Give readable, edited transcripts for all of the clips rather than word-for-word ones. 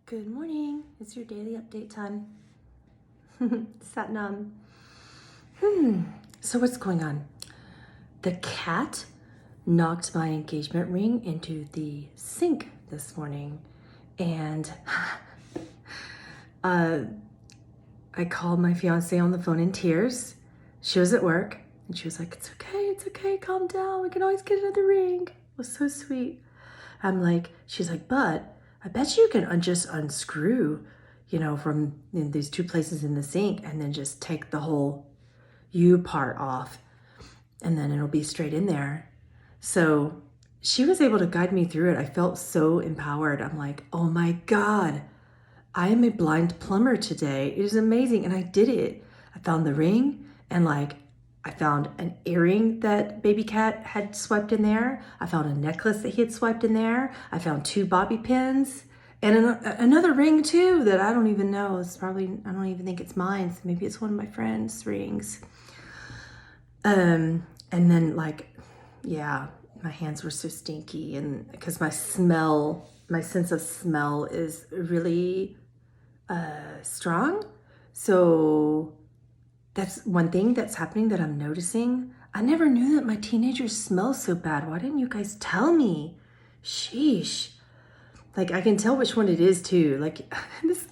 Good morning. It's your daily update time. Satnam. So what's going on? The cat knocked my engagement ring into the sink this morning, and I called my fiance on the phone in tears. She was at work, and she was like, it's okay, calm down. We can always get another ring. It was so sweet. She's like, but I bet you can just unscrew, from these two places in the sink and then just take the whole U part off and then it'll be straight in there. So she was able to guide me through it. I felt so empowered. I'm like, oh my God, I am a blind plumber today. It is amazing. And I did it. I found the ring and I found an earring that baby cat had swiped in there. I found a necklace that he had swiped in there. I found 2 bobby pins and another ring too that I don't even know. I don't even think it's mine. So maybe it's one of my friend's rings. And then my hands were so stinky, and because my sense of smell is really strong. So that's one thing that's happening that I'm noticing. I never knew that my teenagers smell so bad. Why didn't you guys tell me? Sheesh. I can tell which one it is too.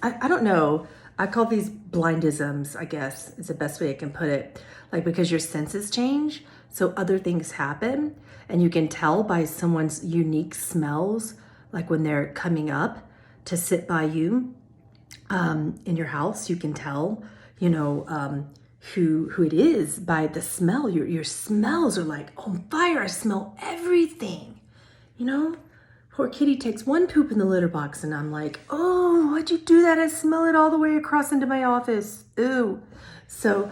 I don't know. I call these blindisms, I guess, is the best way I can put it. Because your senses change, so other things happen, and you can tell by someone's unique smells, when they're coming up to sit by you in your house. You can tell, who it is by the smell. Your smells are on fire. I smell everything, Poor kitty takes one poop in the litter box and I'm like, oh, why'd you do that? I smell it all the way across into my office. Ooh. So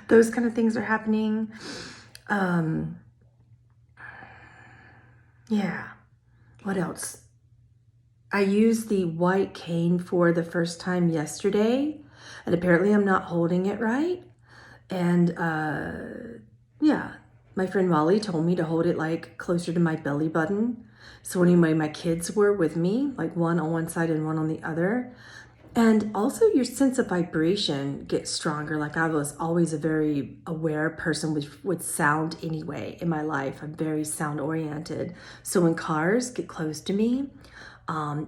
those kind of things are happening. Yeah. What else? I used the white cane for the first time yesterday, and apparently I'm not holding it right. And my friend Molly told me to hold it closer to my belly button. So anyway, my kids were with me, one on one side and one on the other. And also your sense of vibration gets stronger. I was always a very aware person with sound anyway in my life. I'm very sound oriented. So when cars get close to me,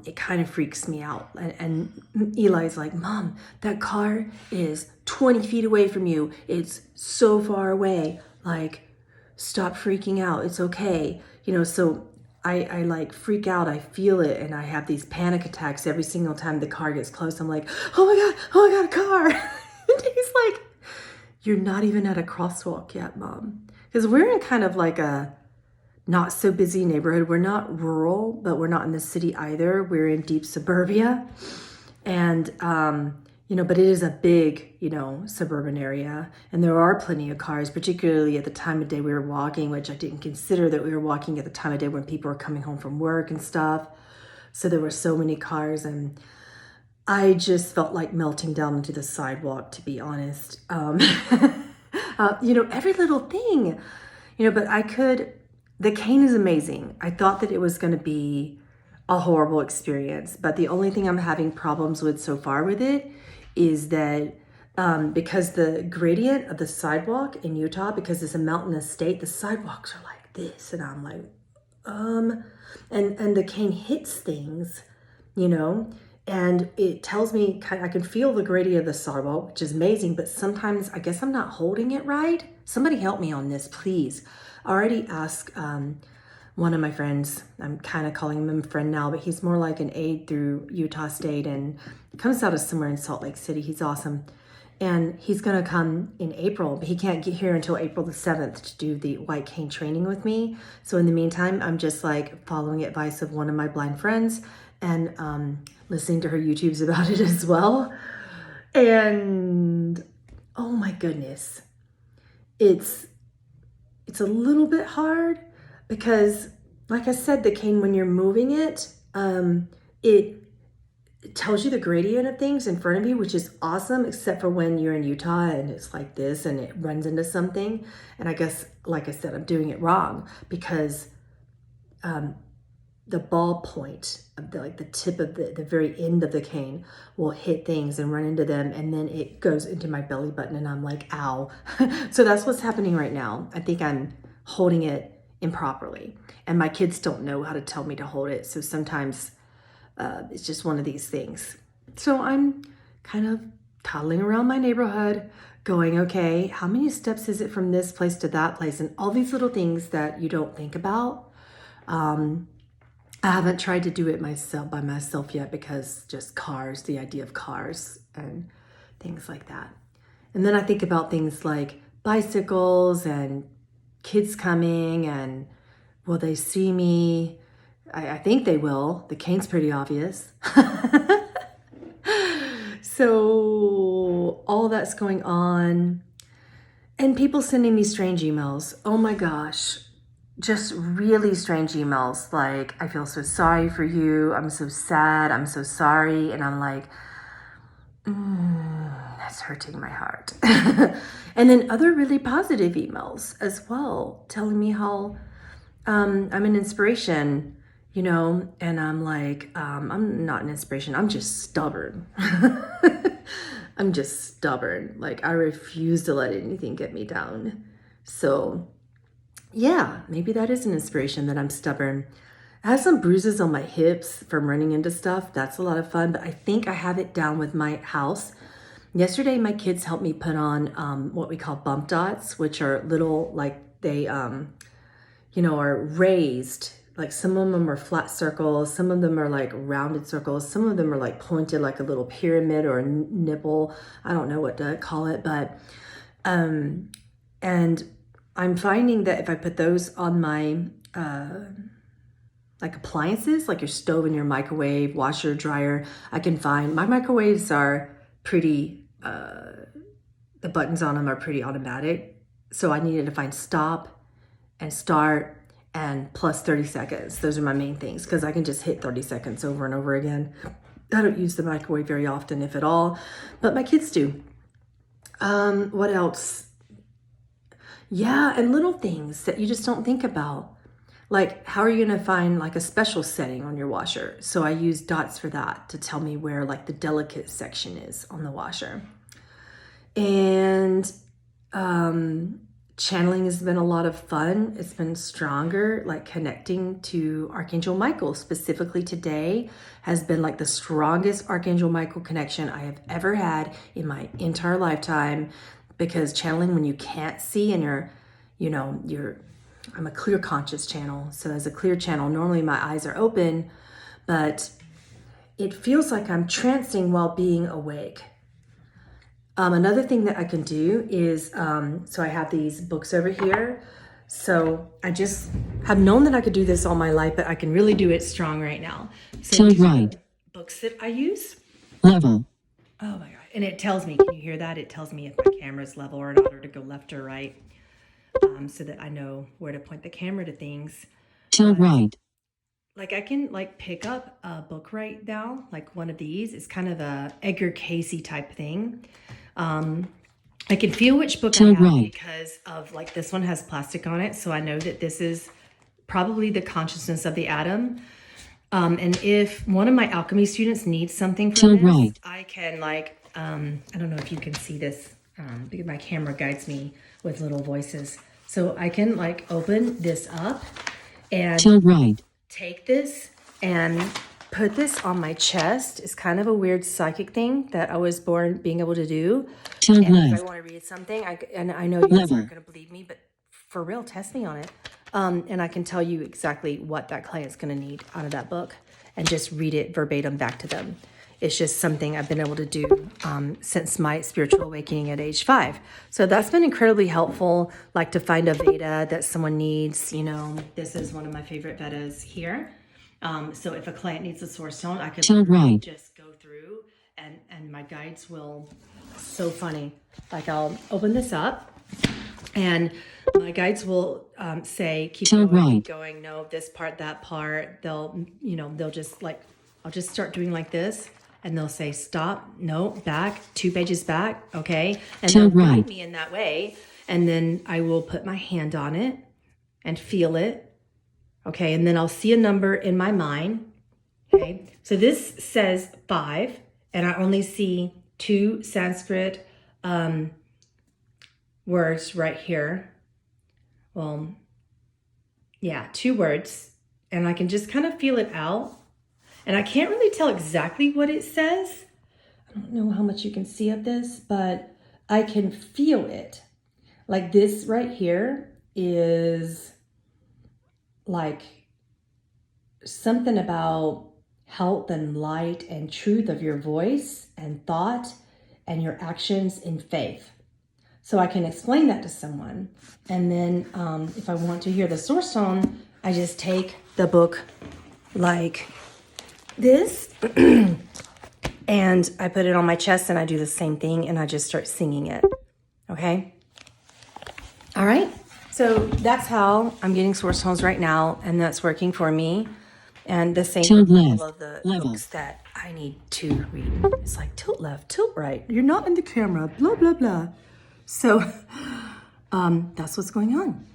it kind of freaks me out. And Eli's like, Mom, that car is 20 feet away from you. It's so far away. Stop freaking out. It's okay. So I freak out. I feel it. And I have these panic attacks every single time the car gets close. I'm like, oh my God, a car. And he's like, you're not even at a crosswalk yet, Mom. Because we're in kind of a not so busy neighborhood. We're not rural, but we're not in the city either. We're in deep suburbia. And, but it is a big, suburban area. And there are plenty of cars, particularly at the time of day we were walking, which I didn't consider that we were walking at the time of day when people were coming home from work and stuff. So there were so many cars, and I just felt like melting down into the sidewalk, to be honest. Every little thing, but the cane is amazing. I thought that it was going to be a horrible experience, but the only thing I'm having problems with so far with it is that because the gradient of the sidewalk in Utah, because it's a mountainous state, the sidewalks are like this, and I'm like, and the cane hits things, and it tells me I can feel the gradient of the sidewalk, which is amazing, but sometimes I guess I'm not holding it right. Somebody help me on this, please. I already asked one of my friends. I'm kind of calling him a friend now, but he's more like an aide through Utah State and comes out of somewhere in Salt Lake City. He's awesome. And he's going to come in April, but he can't get here until April the 7th to do the white cane training with me. So in the meantime, I'm just following advice of one of my blind friends and listening to her YouTubes about it as well. And oh my goodness, it's a little bit hard because, like I said, the cane, when you're moving it, it tells you the gradient of things in front of you, which is awesome, except for when you're in Utah and it's like this and it runs into something. And I guess, like I said, I'm doing it wrong because the ball point of the, like the tip of the very end of the cane will hit things and run into them. And then it goes into my belly button and I'm like, ow. So that's what's happening right now. I think I'm holding it improperly and my kids don't know how to tell me to hold it. So sometimes it's just one of these things. So I'm kind of toddling around my neighborhood going, okay, how many steps is it from this place to that place? And all these little things that you don't think about. I haven't tried to do it by myself yet because just cars, the idea of cars and things like that. And then I think about things like bicycles and kids coming and will they see me? I think they will. The cane's pretty obvious. So all that's going on and people sending me strange emails. Oh my gosh. Just really strange emails like, I feel so sorry for you. I'm so sad. I'm so sorry. And I'm like, that's hurting my heart. And then other really positive emails as well, telling me how I'm an inspiration, you know, and I'm like, I'm not an inspiration. I'm just stubborn. I'm just stubborn. Like I refuse to let anything get me down. So yeah, maybe that is an inspiration that I'm stubborn. I have some bruises on my hips from running into stuff. That's a lot of fun, but I think I have it down with my house. Yesterday, my kids helped me put on what we call bump dots, which are little, like they, are raised. Like some of them are flat circles. Some of them are like rounded circles. Some of them are like pointed like a little pyramid or a nipple. I don't know what to call it, but, and I'm finding that if I put those on my like appliances, like your stove and your microwave, washer, dryer, I can find my microwaves are pretty, the buttons on them are pretty automatic. So I needed to find stop and start and plus 30 seconds. Those are my main things because I can just hit 30 seconds over and over again. I don't use the microwave very often, if at all, but my kids do. What else? Yeah, and little things that you just don't think about. Like, how are you going to find like a special setting on your washer? So I use dots for that to tell me where like the delicate section is on the washer. And channeling has been a lot of fun. It's been stronger, like connecting to Archangel Michael specifically today has been like the strongest Archangel Michael connection I have ever had in my entire lifetime. Because channeling when you can't see and I'm a clear conscious channel. So as a clear channel, normally my eyes are open, but it feels like I'm trancing while being awake. Another thing that I can do is, so I have these books over here. So I just have known that I could do this all my life, but I can really do it strong right now. So these are the books that I use. Level. Oh my God. And it tells me, can you hear that? It tells me if my camera's level or not, or to go left or right, so that I know where to point the camera to things. Right. Like I can like pick up a book right now, like one of these. It's kind of a Edgar Cayce type thing. I can feel which book I have because of like this one has plastic on it. So I know that this is probably the consciousness of the atom. And if one of my alchemy students needs something from this, I can like, I don't know if you can see this, because my camera guides me with little voices. So I can like open this up and take this and put this on my chest. It's kind of a weird psychic thing that I was born being able to do. And if I want to read something, and I know you guys aren't going to believe me, but for real, test me on it. And I can tell you exactly what that client's going to need out of that book and just read it verbatim back to them. It's just something I've been able to do since my spiritual awakening at age 5. So that's been incredibly helpful, like to find a Veda that someone needs. This is one of my favorite Vedas here. So if a client needs a source stone, I can just go through and my guides will, so funny. Like I'll open this up and my guides will say, keep going, no, this part, that part. They'll just like, I'll just start doing like this. And they'll say, stop, no, back, 2 pages back, okay? And they'll guide me in that way. And then I will put my hand on it and feel it. Okay, and then I'll see a number in my mind. Okay, so this says 5, and I only see 2 Sanskrit words right here. Well, yeah, 2 words, and I can just kind of feel it out. And I can't really tell exactly what it says. I don't know how much you can see of this, but I can feel it. Like this right here is like something about health and light and truth of your voice and thought and your actions in faith. So I can explain that to someone. And then if I want to hear the source tone, I just take the book like this and I put it on my chest and I do the same thing and I just start singing it. Okay? All right. So that's how I'm getting source tones right now, and that's working for me. And the same Tilt for all left. of the Level. books that I need to read. It's like tilt left, tilt right. You're not in the camera, blah, blah, blah. So that's what's going on.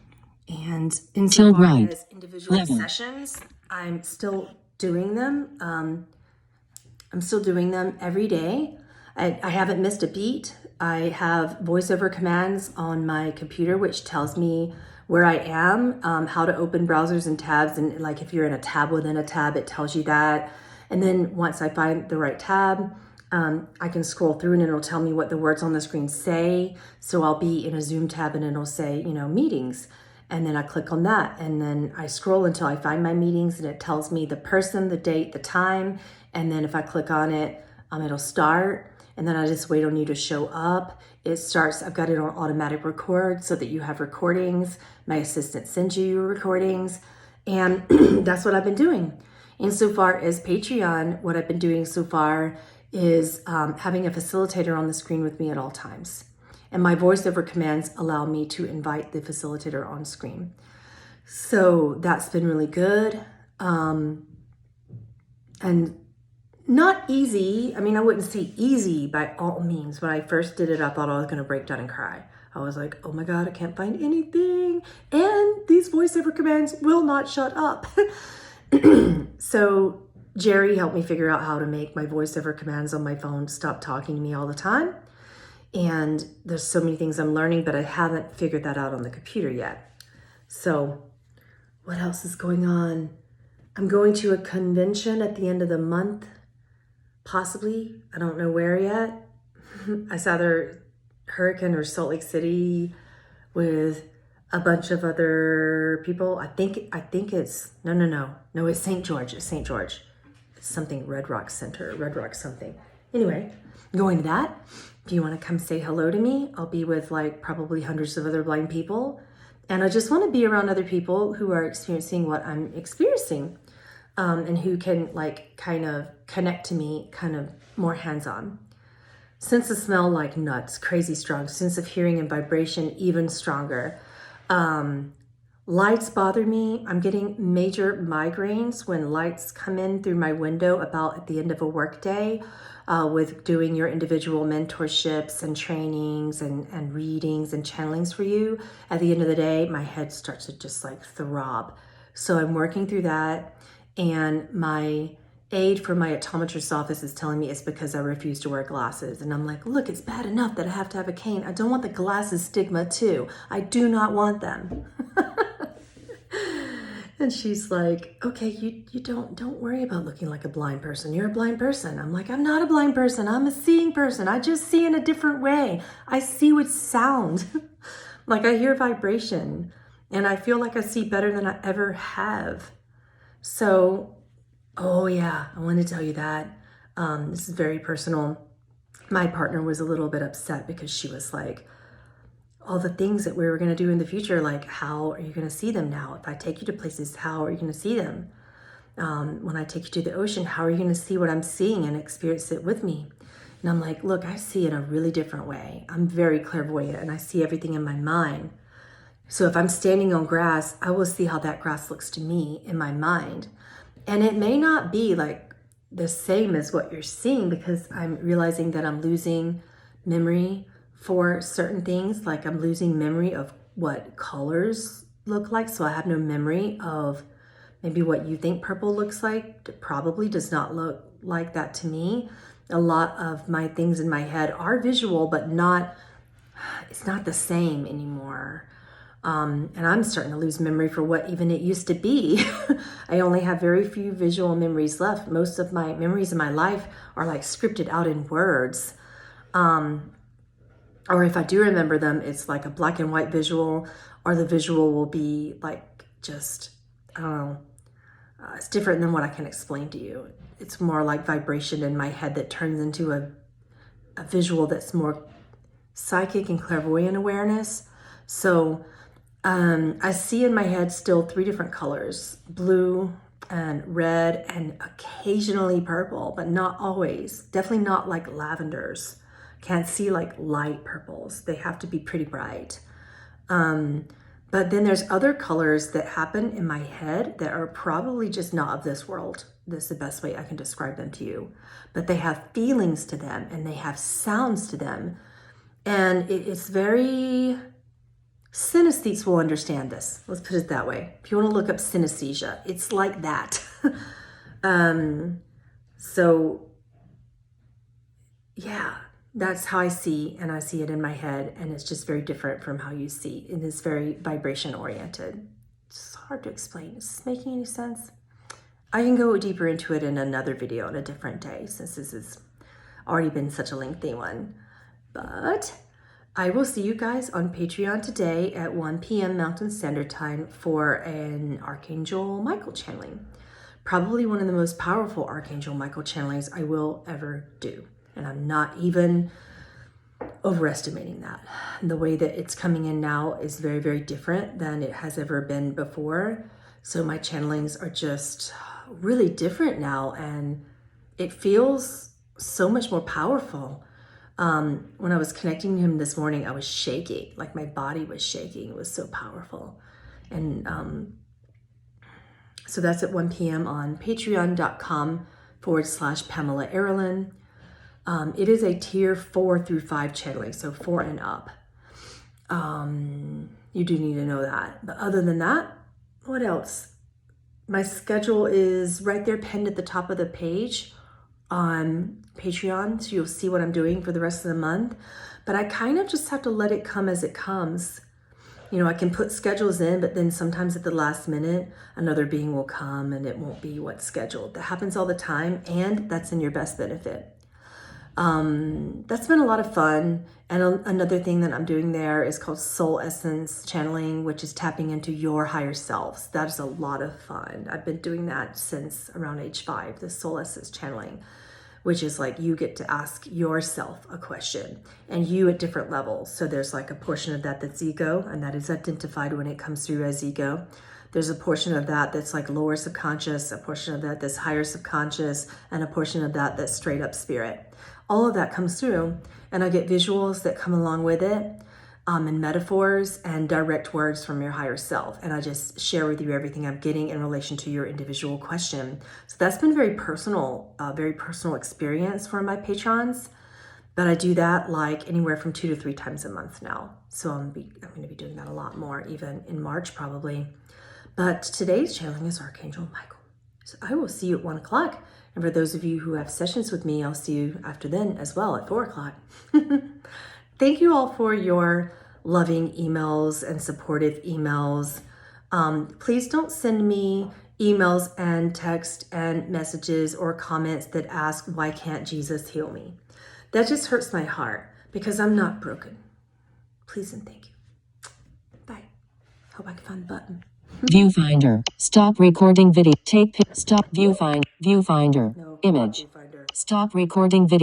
And insofar right. as individual Level. sessions, I'm still doing them. I'm still doing them every day. I haven't missed a beat. I have voiceover commands on my computer, which tells me where I am, how to open browsers and tabs. And like if you're in a tab within a tab, it tells you that. And then once I find the right tab, I can scroll through and it'll tell me what the words on the screen say. So I'll be in a Zoom tab and it'll say, meetings. And then I click on that and then I scroll until I find my meetings and it tells me the person, the date, the time. And then if I click on it, it'll start. And then I just wait on you to show up. It starts, I've got it on automatic record so that you have recordings. My assistant sends you your recordings. And that's what I've been doing. Insofar as Patreon, what I've been doing so far is having a facilitator on the screen with me at all times. And my voiceover commands allow me to invite the facilitator on screen. So that's been really good. And not easy. I mean, I wouldn't say easy by all means. When I first did it, I thought I was going to break down and cry. I was like, oh my God, I can't find anything. And these voiceover commands will not shut up. So Jerry helped me figure out how to make my voiceover commands on my phone stop talking to me all the time. And there's so many things I'm learning, but I haven't figured that out on the computer yet. So what else is going on? I'm going to a convention at the end of the month, possibly. I don't know where yet. It's either Hurricane or Salt Lake City with a bunch of other people. I think it's, no, it's St. George. It's St. George. It's something Red Rock Center, Red Rock something. Anyway, going to that. If you want to come say hello to me, I'll be with like probably hundreds of other blind people. And I just want to be around other people who are experiencing what I'm experiencing, and who can like kind of connect to me kind of more hands-on. Sense of smell like nuts, crazy strong. Sense of hearing and vibration even stronger. Lights bother me. I'm getting major migraines when lights come in through my window about at the end of a workday. With doing your individual mentorships and trainings and readings and channelings for you, at the end of the day, my head starts to just like throb. So I'm working through that. And my aide from my optometrist's office is telling me it's because I refuse to wear glasses. And I'm like, look, it's bad enough that I have to have a cane. I don't want the glasses stigma too. I do not want them. And she's like, okay, you don't worry about looking like a blind person. You're a blind person. I'm like, I'm not a blind person. I'm a seeing person. I just see in a different way. I see with sound. Like I hear vibration and I feel like I see better than I ever have. So, oh yeah, I want to tell you that. This is very personal. My partner was a little bit upset because she was like, all the things that we were going to do in the future, like how are you going to see them now? If I take you to places, how are you going to see them? When I take you to the ocean, how are you going to see what I'm seeing and experience it with me? And I'm like, look, I see in a really different way. I'm very clairvoyant and I see everything in my mind. So if I'm standing on grass, I will see how that grass looks to me in my mind. And it may not be like the same as what you're seeing because I'm realizing that I'm losing memory for certain things. Like I'm losing memory of what colors look like. So I have no memory of maybe what you think purple looks like. It probably does not look like that to me. A lot of my things in my head are visual, but it's not the same anymore. And I'm starting to lose memory for what even it used to be. I only have very few visual memories left. Most of my memories in my life are like scripted out in words. Or if I do remember them, it's like a black and white visual, or the visual will be like just, I don't know, it's different than what I can explain to you. It's more like vibration in my head that turns into a visual that's more psychic and clairvoyant awareness. So I see in my head still 3 different colors: blue and red and occasionally purple, but not always. Definitely not like lavenders. Can't see like light purples. They have to be pretty bright. But then there's other colors that happen in my head that are probably just not of this world. This is the best way I can describe them to you. But they have feelings to them and they have sounds to them. And it's very... Synesthetes will understand this. Let's put it that way. If you want to look up synesthesia, it's like that. So yeah, that's how I see, and I see it in my head, and it's just very different from how you see. It is very vibration oriented. It's hard to explain. Is this making any sense? I can go deeper into it in another video on a different day, since this has already been such a lengthy one. But I will see you guys on Patreon today at 1 p.m. Mountain Standard Time for an Archangel Michael channeling. Probably one of the most powerful Archangel Michael channelings I will ever do. And I'm not even overestimating that. The way that it's coming in now is very, very different than it has ever been before. So my channelings are just really different now, and it feels so much more powerful. When I was connecting to him this morning, I was shaking, like my body was shaking. It was so powerful. And so that's at 1 p.m. on patreon.com/Pamela Aaralyn. It is a tier 4 through 5 channeling, so 4 and up. You do need to know that. But other than that, what else? My schedule is right there pinned at the top of the page on Patreon, so you'll see what I'm doing for the rest of the month. But I kind of just have to let it come as it comes. You know, I can put schedules in, but then sometimes at the last minute, another being will come and it won't be what's scheduled. That happens all the time, and that's in your best benefit. That's been a lot of fun. And another thing that I'm doing there is called Soul Essence Channeling, which is tapping into your higher selves. That is a lot of fun. I've been doing that since around age 5, the Soul Essence Channeling, which is like you get to ask yourself a question, and you at different levels. So there's like a portion of that that's ego, and that is identified when it comes through as ego. There's a portion of that that's like lower subconscious, a portion of that that's higher subconscious, and a portion of that that's straight up spirit. All of that comes through, and I get visuals that come along with it, and metaphors and direct words from your higher self. And I just share with you everything I'm getting in relation to your individual question. So that's been very personal experience for my patrons. But I do that like anywhere from 2 to 3 times a month now. So I'm going to be doing that a lot more, even in March probably. But today's channeling is Archangel Michael. So I will see you at 1 o'clock. And for those of you who have sessions with me, I'll see you after then as well at 4 o'clock. Thank you all for your loving emails and supportive emails. Please don't send me emails and text and messages or comments that ask, why can't Jesus heal me? That just hurts my heart because I'm not broken. Please and thank you. Bye. Hope I can find the button. Viewfinder. Stop recording video. Stop viewfinder. No, Image. Viewfinder. Stop recording video.